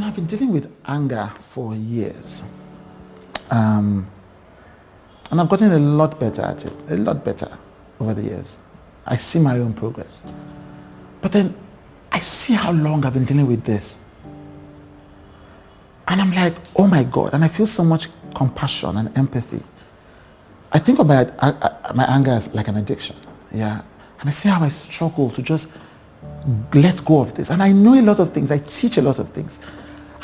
I've been dealing with anger for years. And I've gotten a lot better at it, a lot better over the years. I see my own progress. But then I see how long I've been dealing with this. And I'm like, oh my God, and I feel so much compassion and empathy. I think of my anger as like an addiction, yeah. And I see how I struggle to just let go of this. And I know a lot of things, I teach a lot of things.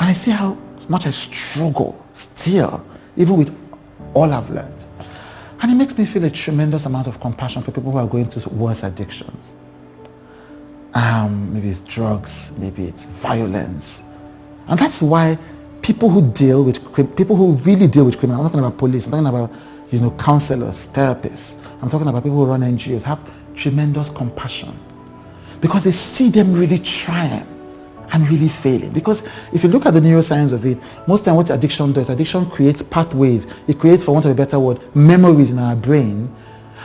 And I see how much I struggle still, even with all I've learned. And it makes me feel a tremendous amount of compassion for people who are going through worse addictions. Maybe it's drugs, maybe it's violence. And that's why people who really deal with criminals, I'm talking about police, I'm talking about, counselors, therapists, I'm talking about people who run NGOs, have tremendous compassion. Because they see them really trying and really failing. Because if you look at the neuroscience of it, most time what addiction does, addiction creates pathways. It creates, for want of a better word, memories in our brain.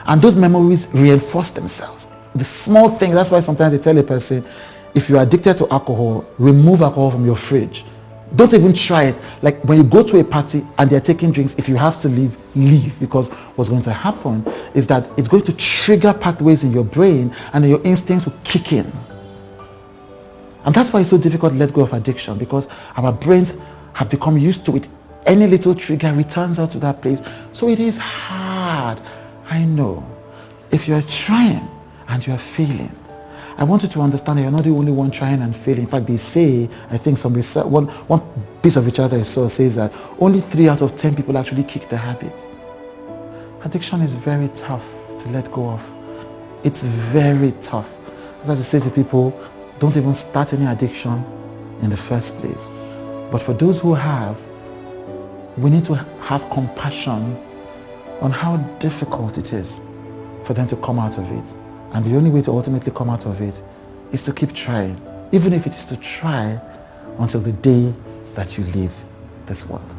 And those memories reinforce themselves. The small things, that's why sometimes they tell a person, if you're addicted to alcohol, remove alcohol from your fridge. Don't even try it. Like when you go to a party and they're taking drinks, if you have to leave, leave. Because what's going to happen is that it's going to trigger pathways in your brain and your instincts will kick in. And that's why it's so difficult to let go of addiction, because our brains have become used to it. Any little trigger returns out to that place. So it is hard. I know. If you're trying and you're failing, I want you to understand that you're not the only one trying and failing. In fact, they say, I think some research, one piece of research I saw says that only 3 out of 10 people actually kick the habit. Addiction is very tough to let go of. It's very tough. As I say to people, don't even start any addiction in the first place. But for those who have, we need to have compassion on how difficult it is for them to come out of it. And the only way to ultimately come out of it is to keep trying, even if it is to try until the day that you leave this world.